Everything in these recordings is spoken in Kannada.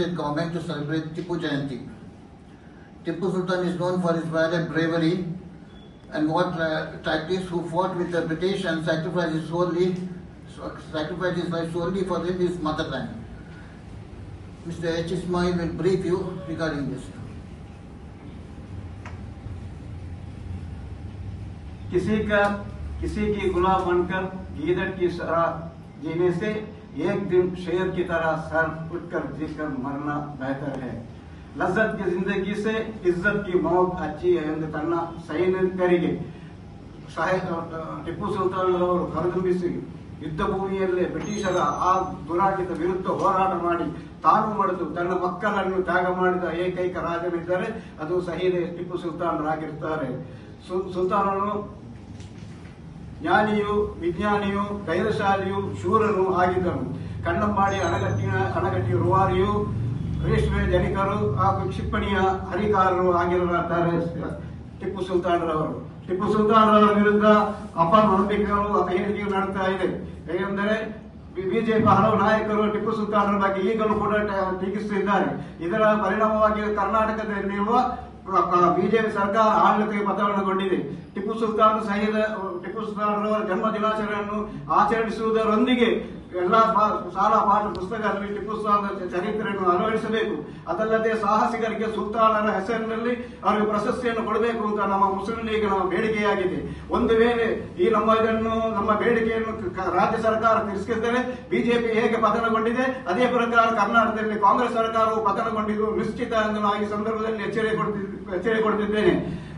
state government to celebrate Tipu Jayanti. Tipu Sultan is known for his valiant bravery and war tactics, who fought with the British and sacrificed his life solely for his motherland. Mr. H. Ismail will brief you regarding this. किसी की गुलाम बनकर गीदड़ की तरह जीने से एक दिन शेर की तरह सर उठकर जीकर मरना बेहतर है. लज्जत की जिंदगी से इज्जत की मौत अच्छी है ಎಂದು ತನ್ನ ಸೈನಿಕರಿಗೆ ಟಿಪ್ಪು ಸುಲ್ತಾನ್ ಅವರು ಹೊರದುಂಬಿಸಿ ಯುದ್ಧ ಭೂಮಿಯಲ್ಲೇ ಬ್ರಿಟಿಷರ ಆ ದುರಾಡಳಿತ ವಿರುದ್ಧ ಹೋರಾಟ ಮಾಡಿ ತಾನು ಮಡಿದು ತನ್ನ ಮಕ್ಕಳನ್ನು ತ್ಯಾಗ ಮಾಡಿದ ಏಕೈಕ ರಾಜನಿದ್ದರೆ ಅದು ಶಹೀದ್ ಟಿಪ್ಪು ಸುಲ್ತಾನರಾಗಿರುತ್ತಾರೆ. ಸುಲ್ತಾನನು ಜ್ಞಾನಿಯು, ವಿಜ್ಞಾನಿಯು, ಧೈರ್ಯಶಾಲಿಯು, ಶೂರನು ಆಗಿದ್ದನು. ಕನ್ನಂಬಾಡಿ ಅಣಗಟ್ಟಿ ರೂವಾರಿಯು, ರೇಷ್ಮೆ ಧನಿಕರು ಹಾಗೂ ಕ್ಷಿಪಣಿಯ ಹರಿಕಾರರು ಆಗಿರುತ್ತಾರೆ ಟಿಪ್ಪು ಸುಲ್ತಾನರವರು. ಟಿಪ್ಪು ಸುಲ್ತಾನರ ವಿರುದ್ಧ ಅಪನಂಬಿಕೆಗಳು ಹೇಳಿಕೆಗಳು ನಡೆಯುತ್ತಾ ಇದೆ. ಏಕೆಂದರೆ ಬಿಜೆಪಿ ಹಲವು ನಾಯಕರು ಟಿಪ್ಪು ಸುಲ್ತಾನರ ಬಗ್ಗೆ ಈಗಲೂ ಕೂಡ ಟೀಕಿಸುತ್ತಿದ್ದಾರೆ. ಇದರ ಪರಿಣಾಮವಾಗಿ ಕರ್ನಾಟಕದಲ್ಲಿರುವ ಬಿಜೆಪಿ ಸರ್ಕಾರ ಆಡಳಿತಕ್ಕೆ ಪತನಗೊಂಡಿದೆ. ಟಿಪ್ಪು ಸುಲ್ತಾನರವರ ಜನ್ಮ ದಿನಾಚರಣೆಯನ್ನು ಆಚರಿಸುವುದರೊಂದಿಗೆ ಎಲ್ಲ ಶಾಲಾ ಪಾಠ ಪುಸ್ತಕಗಳಲ್ಲಿ ಟಿಪ್ಪು ಸುಲ್ತಾನರ ಚರಿತ್ರೆಯನ್ನು ಅಳವಡಿಸಬೇಕು. ಅದಲ್ಲದೆ ಸಾಹಸಿಗರಿಗೆ ಸುಲ್ತಾನರ ಹೆಸರಿನಲ್ಲಿ ಅವರಿಗೆ ಪ್ರಶಸ್ತಿಯನ್ನು ಕೊಡಬೇಕು ಅಂತ ನಮ್ಮ ಮುಸ್ಲಿಂ ಲೀಗ್ನ ಬೇಡಿಕೆಯಾಗಿದೆ. ಒಂದು ವೇಳೆ ಈ ನಮ್ಮ ಬೇಡಿಕೆಯನ್ನು ರಾಜ್ಯ ಸರ್ಕಾರ ತಿರಸ್ಕರಿಸಿದರೆ ಬಿಜೆಪಿ ಹೇಗೆ ಪತನಗೊಂಡಿದೆ ಅದೇ ಪ್ರಕಾರ ಕರ್ನಾಟಕದಲ್ಲಿ ಕಾಂಗ್ರೆಸ್ ಸರ್ಕಾರವು ಪತನಗೊಂಡಿದ್ದು ನಿಶ್ಚಿತ ಎಂದು ನಾವು ಈ ಸಂದರ್ಭದಲ್ಲಿ ಎಚ್ಚರಿಕೆ ಕೊಡ್ತಿದ್ದೇನೆ.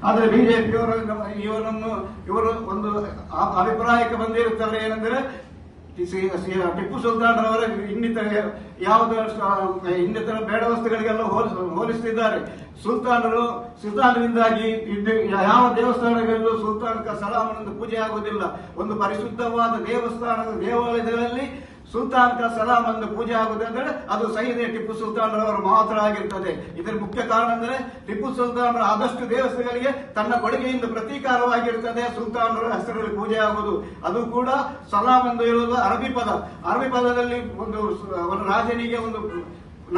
ಆದರೆ ಬಿಜೆಪಿಯವರು ಇವರು ಒಂದು ಅಭಿಪ್ರಾಯಕ್ಕೆ ಬಂದಿರುತ್ತಾರೆ, ಏನೆಂದರೆ ಟಿಪ್ಪು ಸುಲ್ತಾನರವರ ಇನ್ನಿತರ ಬೇಡ ವಸ್ತುಗಳಿಗೆಲ್ಲ ಹೋಲಿಸುತ್ತಿದ್ದಾರೆ. ಸುಲ್ತಾನರಿಂದಾಗಿ ಯಾವ ದೇವಸ್ಥಾನಗಳಲ್ಲೂ ಸುಲ್ತಾನ ಸಲಾಮನೊಂದು ಪೂಜೆ ಆಗುವುದಿಲ್ಲ. ಒಂದು ಪರಿಶುದ್ಧವಾದ ದೇವಾಲಯಗಳಲ್ಲಿ ಸುಲ್ತಾನ್ ಕಾ ಸಲಾಂ ಎಂದು ಪೂಜೆ ಆಗುವುದೆಂದರೆ ಅದು ಶಹೀದ್ ಟಿಪ್ಪು ಸುಲ್ತಾನರವರು ಮಾತ್ರ ಆಗಿರುತ್ತದೆ. ಇದರ ಮುಖ್ಯ ಕಾರಣ ಅಂದರೆ ಟಿಪ್ಪು ಸುಲ್ತಾನರ ಆದಷ್ಟು ದೇವಸ್ಥಾನಗಳಿಗೆ ತನ್ನ ಕೊಡುಗೆಯಿಂದ ಪ್ರತೀಕಾರವಾಗಿರುತ್ತದೆ ಸುಲ್ತಾನರ ಹೆಸರಲ್ಲಿ ಪೂಜೆ ಆಗುವುದು. ಅದು ಕೂಡ ಸಲಾಂ ಎಂದು ಇರುವುದು ಅರಬಿ ಪದದಲ್ಲಿ ಒಂದು ರಾಜನಿಗೆ ಒಂದು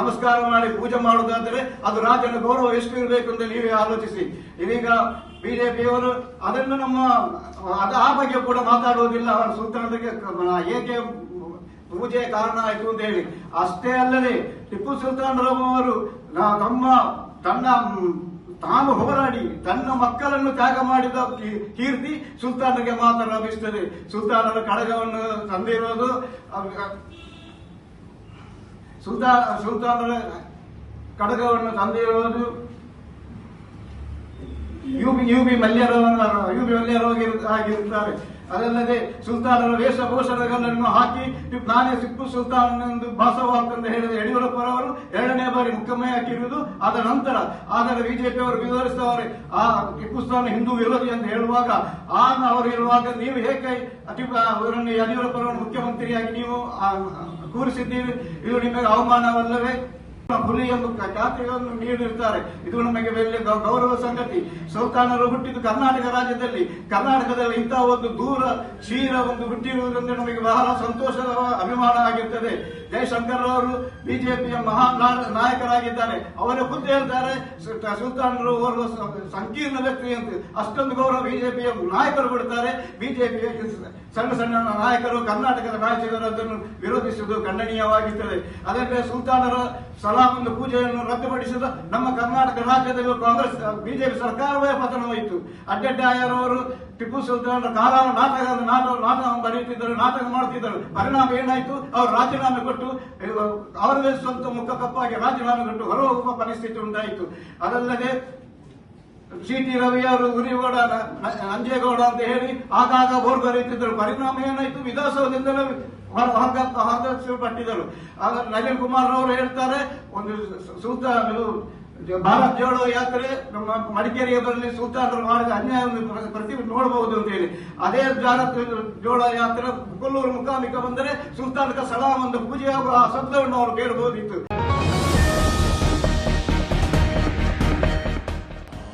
ನಮಸ್ಕಾರ ಮಾಡಿ ಪೂಜೆ ಮಾಡುವುದಾದರೆ ಅದು ರಾಜನ ಗೌರವ ಎಷ್ಟು ಇರಬೇಕು ಅಂತ ನೀವೇ ಆಲೋಚಿಸಿ. ಇದೀಗ ಬಿಜೆಪಿಯವರು ಅದನ್ನು ಆ ಬಗ್ಗೆ ಕೂಡ ಮಾತಾಡುವುದಿಲ್ಲ. ಅವರ ಸುಲ್ತಾನರಿಗೆ ಏಕೆ ಪೂಜೆ ಕಾರಣ ಆಯಿತು ಅಂತ ಹೇಳಿ. ಅಷ್ಟೇ ಅಲ್ಲದೆ ಟಿಪ್ಪು ಸುಲ್ತಾನರವರು ತಾನು ಹೋರಾಡಿ ತನ್ನ ಮಕ್ಕಳನ್ನು ತ್ಯಾಗ ಮಾಡಿದ ಕೀರ್ತಿ ಸುಲ್ತಾನರಿಗೆ ಮಾತ್ರ ಲಭಿಸುತ್ತದೆ. ಸುಲ್ತಾನರ ಕಡಗವನ್ನು ತಂದಿರೋದು ಯುಬಿ ಮಲ್ಯರಾಗಿರುತ್ತಾರೆ. ಅದಲ್ಲದೆ ಸುಲ್ತಾನರ ವೇಷಭೂಷಣಗಳನ್ನು ಹಾಕಿ ನಾನೇ ಟಿಪ್ಪು ಸುಲ್ತಾನ್ ಎಂದು ಭಾಸವಾಗ್ತಂತ ಹೇಳಿದ ಯಡಿಯೂರಪ್ಪರವರು 2ನೇ ಬಾರಿ ಮುಖ್ಯಮಂತ್ರಿ ಹಾಕಿರುವುದು. ಅದರ ನಂತರ ಆದರೆ ಬಿಜೆಪಿಯವರು ವಿರೋಧಿಸಿದವರು ಆ ಟಿಪ್ಪು ಸುಲ್ತಾನ್ ಹಿಂದೂ ವಿರೋಧಿ ಅಂತ ಹೇಳುವಾಗ ಅವರು ಇರುವಾಗ ನೀವು ಹೇಗೆ ಅವರನ್ನು ಯಡಿಯೂರಪ್ಪರವರು ಮುಖ್ಯಮಂತ್ರಿಯಾಗಿ ನೀವು ಕೂರಿಸಿದ್ದೀರಿ? ಇದು ನಿಮಗೆ ಅವಮಾನವಲ್ಲವೇ? ಹುಲಿ ಎಂದು ಖ್ಯಾತಿಯನ್ನು ನೀಡಿರುತ್ತಾರೆ. ಇದು ನಮಗೆ ಗೌರವ ಸಂಗತಿ. ಸುಲ್ತಾನರು ಹುಟ್ಟಿದ್ದು ಕರ್ನಾಟಕ ರಾಜ್ಯದಲ್ಲಿ. ಕರ್ನಾಟಕದಲ್ಲಿ ಇಂತಹ ಒಂದು ದೂರ ಕ್ಷೀರ ಒಂದು ಹುಟ್ಟಿರುವುದರಿಂದ ನಮಗೆ ಬಹಳ ಸಂತೋಷದ ಅಭಿಮಾನ ಆಗಿರುತ್ತದೆ. ಜಯಶಂಕರ್ ಅವರು ಬಿಜೆಪಿಯ ಮಹಾನ್ ನಾಯಕರಾಗಿದ್ದಾರೆ. ಅವರ ಖುದ್ದು ಹೇಳ್ತಾರೆ ಸುಲ್ತಾನರು ಓರ್ವ ಸಂಕೀರ್ಣ ವ್ಯಕ್ತಿ ಅಂತ. ಅಷ್ಟೊಂದು ಗೌರವ ಬಿಜೆಪಿಯ ನಾಯಕರು ಕೊಡುತ್ತಾರೆ. ಬಿಜೆಪಿಯ ಸಣ್ಣ ನಾಯಕರು ಕರ್ನಾಟಕದ ರಾಜ್ಯಗಳು ಅದನ್ನು ವಿರೋಧಿಸುವುದು ಖಂಡನೀಯವಾಗಿರುತ್ತದೆ. ಅದಕ್ಕೆ ಸುಲ್ತಾನರ ಸಲಾಮನ್ನು ಪೂಜೆಯನ್ನು ರದ್ದುಪಡಿಸಿದ ನಮ್ಮ ಕರ್ನಾಟಕ ರಾಜ್ಯದಲ್ಲಿ ಕಾಂಗ್ರೆಸ್ ಬಿಜೆಪಿ ಸರ್ಕಾರವೇ ಪತನವಾಯಿತು. ಅಡ್ಡೆಡ್ಡಾಯರವರು ಟಿಪ್ಪು ಸುಲ್ತಾನರ ನಾಟಕ ಬರೆಯುತ್ತಿದ್ದರು, ನಾಟಕ ಮಾಡುತ್ತಿದ್ದರು. ಪರಿಣಾಮ ಏನಾಯಿತು? ಅವರು ರಾಜೀನಾಮೆ ಕೊಟ್ಟು ಅವರದೇ ಸ್ವಂತ ಮುಖ ಕಪ್ಪಾಗಿ ರಾಜೀನಾಮೆ ಕೊಟ್ಟು ಹೊರಹೋಗುವ ಪರಿಸ್ಥಿತಿ ಉಂಟಾಯಿತು. ಅದಲ್ಲದೆ ಸಿ.ಟಿ. ರವಿ ಅವರು ಉರಿಗೌಡ ನಂಜೇಗೌಡ ಅಂತ ಹೇಳಿ ಆಗಾಗ ಬೋರ್ಡ್ ಬರೆಯುತ್ತಿದ್ದರು. ಪರಿಣಾಮ ಏನಾಯಿತು? ವಿಧಾನಸೌಧದಿಂದಲೇ ಹೊರಗಟ್ಟಿದ್ದರು. ಆಗ ನಳಿನ್ ಕುಮಾರ್ ಅವರು ಹೇಳ್ತಾರೆ, ಒಂದು ಭಾರತ್ ಜೋಡೋ ಯಾತ್ರೆ ನಮ್ಮ ಮಡಿಕೇರಿಗೆ ಬರಲಿ, ಸುಲ್ತಾನರು ಮಾಡಿದ ಅನ್ಯಾಯವನ್ನು ಪ್ರತಿ ನೋಡಬಹುದು ಅಂತ ಹೇಳಿ. ಅದೇ ಭಾರತ್ ಜೋಡೋ ಯಾತ್ರೆ ಕೊಲ್ಲೂರು ಮುಖಾಮಿಕ ಬಂದರೆ ಸುಲ್ತಾನ್ ಸಲಾಂ ಒಂದು ಪೂಜೆಯಾಗುವ ಆ ಶಬ್ದವನ್ನು ಅವರು ಕೇಳಬಹುದಿತ್ತು.